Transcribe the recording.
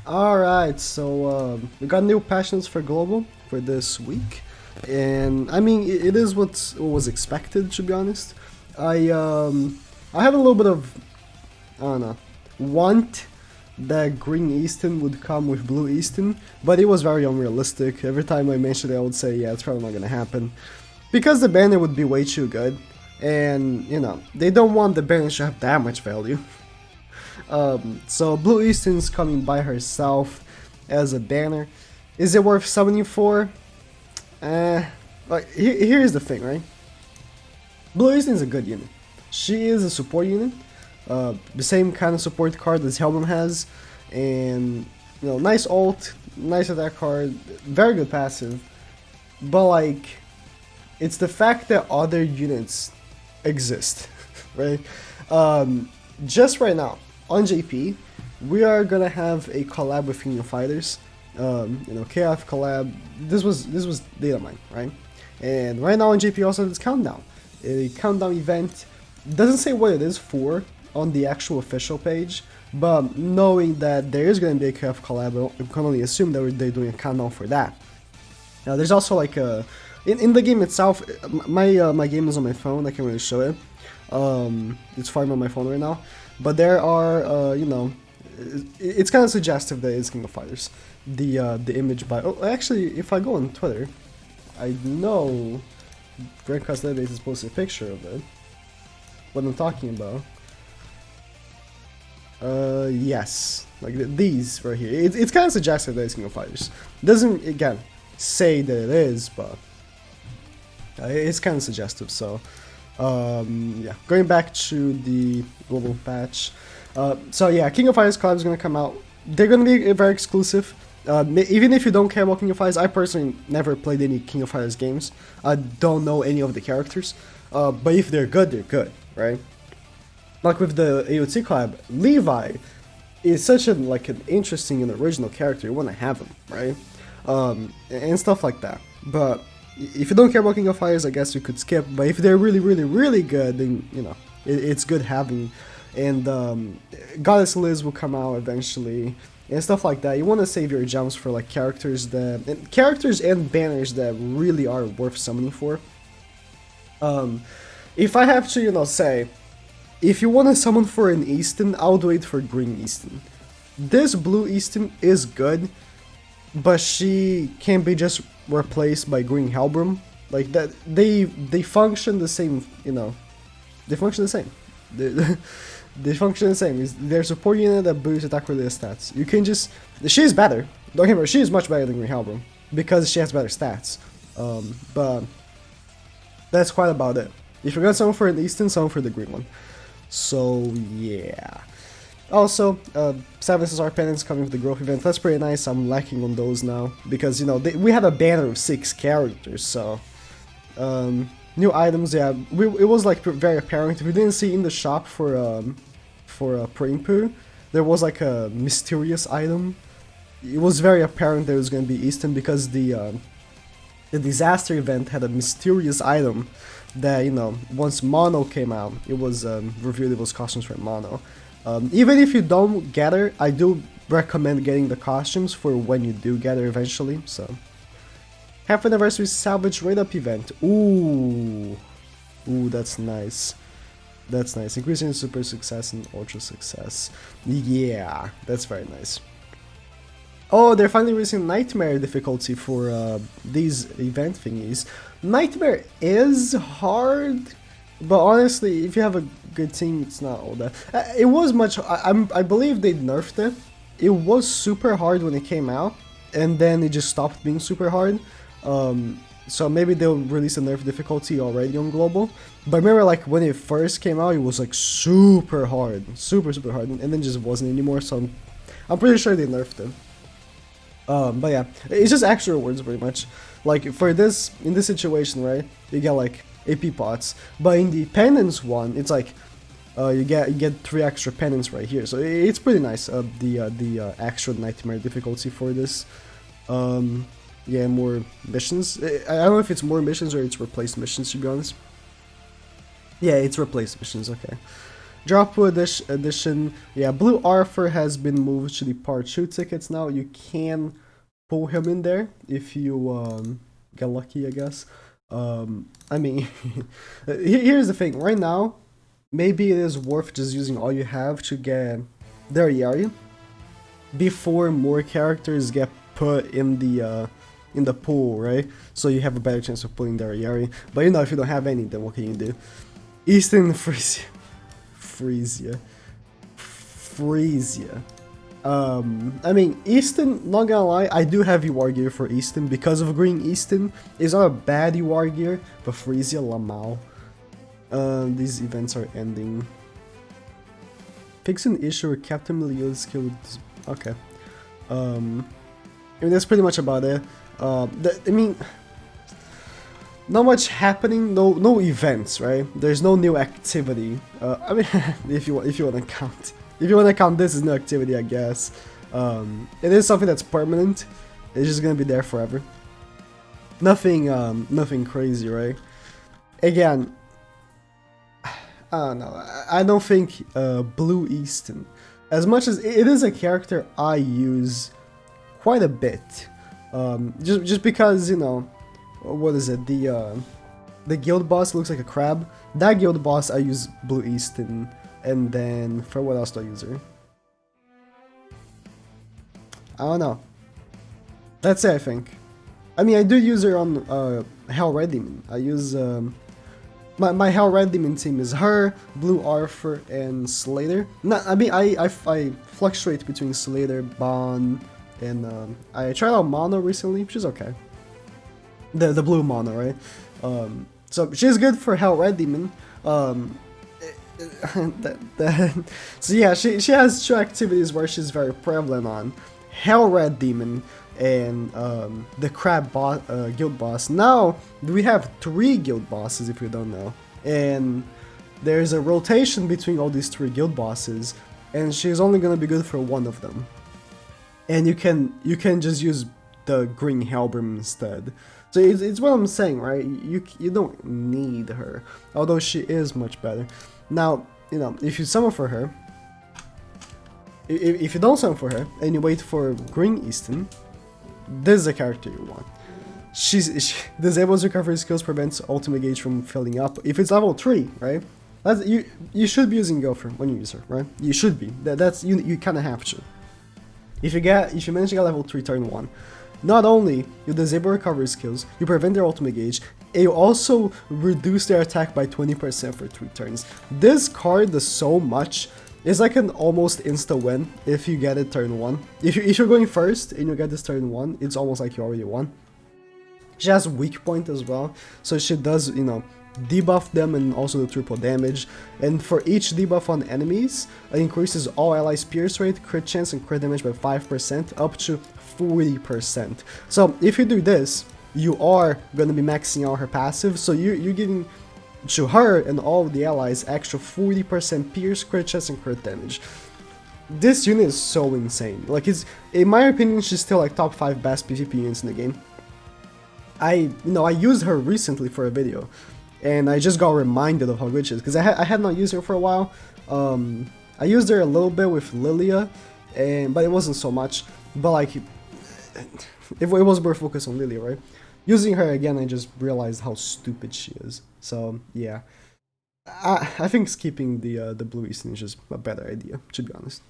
Alright, so we got new passions for global for this week, and I mean it is what was expected, to be honest. I had a little bit of, I don't know, want that green Eastin would come with blue Eastin, but it was very unrealistic. Every time I mentioned it, I would say, yeah, it's probably not gonna happen because the banner would be way too good, and you know they don't want the banner to have that much value. So Blue Easton's coming by herself as a banner. Is it worth summoning for? Here's the thing, right? Blue Easton's a good unit. She is a support unit, the same kind of support card as Helm has, and you know, nice ult, nice attack card, very good passive. But like, it's the fact that other units exist, right? Just right now on JP, we are gonna have a collab with King of Fighters. You know, KF collab. This was data mine, right? And right now on JP also has countdown, a countdown event. Doesn't say what it is for on the actual official page, but knowing that there is gonna be a KF collab, I can only assume that they're doing a countdown for that. Now there's also like a in the game itself. My game is on my phone. I can't really show it. It's far on my phone right now. But there are, you know, it's kind of suggestive that it's King of Fighters. The image by, oh, actually, if I go on Twitter, I know Grandcast Database is posted a picture of it. What I'm talking about. Yes, like these right here. It's kind of suggestive that it's King of Fighters. Doesn't, again, say that it is, but it's kind of suggestive, so. Yeah, going back to the global patch. So yeah, King of Fighters collab is gonna come out. They're gonna be very exclusive. Even if you don't care about King of Fighters, I personally never played any King of Fighters games. I don't know any of the characters. But if they're good, right? Like with the AOT collab, Levi is such an interesting and original character. You wanna have him, right? And stuff like that. But if you don't care about King of Fighters, I guess you could skip. But if they're really good, then you know it's good having. And Goddess Liz will come out eventually, and stuff like that. You want to save your gems for like characters and banners that really are worth summoning for. If I have to, you know, say, if you want to summon for an Eastin, I'll do it for green Eastin. This blue Eastin is good, but she can be just replaced by green Hellbrum. Like that, they function the same, you know. They function the same. They function the same. They're support unit that boosts attack related stats. You can just, she's better. Don't get me wrong, she is much better than green Hellbrum because she has better stats. But that's quite about it. If you're gonna summon for an Eastin, summon for the green one. So yeah. Also, 7 SSR penance coming with the growth event. That's pretty nice. I'm lacking on those now because, you know, we had a banner of 6 characters. So new items, yeah. It was like very apparent. We didn't see in the shop for Pringpoo, there was like a mysterious item. It was very apparent that it was going to be Eastin because the disaster event had a mysterious item that, you know, once Mono came out, it was revealed it was costumes for Mono. Even if you don't gather, I do recommend getting the costumes for when you do gather eventually, so. Half Anniversary Salvage Raid Up event. Ooh, that's nice. That's nice. Increasing super success and ultra success. Yeah, that's very nice. Oh, they're finally releasing Nightmare difficulty for these event thingies. Nightmare is hard, but honestly, if you have a good team, it's not all that. It was much. I believe they nerfed it. It was super hard when it came out, and then it just stopped being super hard. So maybe they'll release a nerf difficulty already on global. But remember, like when it first came out, it was like super hard, super hard, and then just wasn't anymore. So I'm pretty sure they nerfed it. But yeah, it's just extra rewards pretty much. Like for this, in this situation, right? You get like AP pots, but in the penance one, it's like you get 3 extra penance right here. So it's pretty nice. The extra nightmare difficulty for this. Yeah, more missions. I don't know if it's more missions or it's replaced missions, to be honest. Yeah, it's replaced missions. Okay. Drop edition. Yeah, Blue Arthur has been moved to the part 2 tickets now. You can pull him in there if you get lucky, I guess. I mean, here's the thing. Right now, maybe it is worth just using all you have to get their Yari before more characters get put in the pool, right? So you have a better chance of pulling their Yari. But you know, if you don't have any, then what can you do? Eastin Frisia. I mean, Eastin, not gonna lie, I do have UR gear for Eastin because of green Eastin. It's not a bad UR gear, but Frisia Lamau. These events are ending. Fix an issue where Captain Meliodas killed. Okay. I mean, that's pretty much about it. I mean, not much happening. No events, right? There's no new activity. I mean, if you want to count. If you want to count this as no activity, I guess. It is something that's permanent. It's just gonna be there forever. Nothing crazy, right? Again, I don't know. I don't think Blue Eastin, as much as it is a character I use quite a bit, just because, you know, what is it? The guild boss looks like a crab. That guild boss I use Blue Eastin. And then, for what else do I use her? I don't know. That's it, I think. I mean, I do use her on Hell Red Demon. I use my Hell Red Demon team is her, Blue Arthur, and Slater. No, I mean, I fluctuate between Slater, Bon, and I tried out Mono recently, which is okay. The blue Mono, right? So she's good for Hell Red Demon. So yeah, she has 2 activities where she's very prevalent on: Hell Red Demon and the Crab guild boss. Now we have 3 guild bosses, if you don't know, and there's a rotation between all these 3 guild bosses, and she's only gonna be good for one of them. And you can just use the green Hellbrim instead. So it's what I'm saying, right? You don't need her, although she is much better. Now, you know, if you summon for her, if you don't summon for her and you wait for green Eastin, this is the character you want. She disables recovery skills, prevents ultimate gauge from filling up. If it's level 3, right? You should be using Gopher when you use her, right? You should be. That's you kind of have to. If you manage to get level 3 turn 1, not only you disable recovery skills, you prevent their ultimate gauge, and you also reduce their attack by 20% for 3 turns. This card does so much. It's like an almost insta win if you get it turn 1. If you're going first and you get this turn 1, it's almost like you already won. She has weak point as well, so she does, you know, debuff them and also do triple damage. And for each debuff on enemies, it increases all allies' pierce rate, crit chance, and crit damage by 5%, up to 40%. So if you do this, you are going to be maxing out her passive, so you're giving to her and all the allies extra 40% pierce, crit chance, and crit damage. This unit is so insane. Like, it's, in my opinion, she's still like top 5 best PvP units in the game. I used her recently for a video, and I just got reminded of how good she is, because I had not used her for a while. I used her a little bit with Lilia, but it wasn't so much. But like, it was more focused on Lilia, right? Using her again, I just realized how stupid she is. So yeah, I think skipping the blue Eastin is just a better idea, to be honest.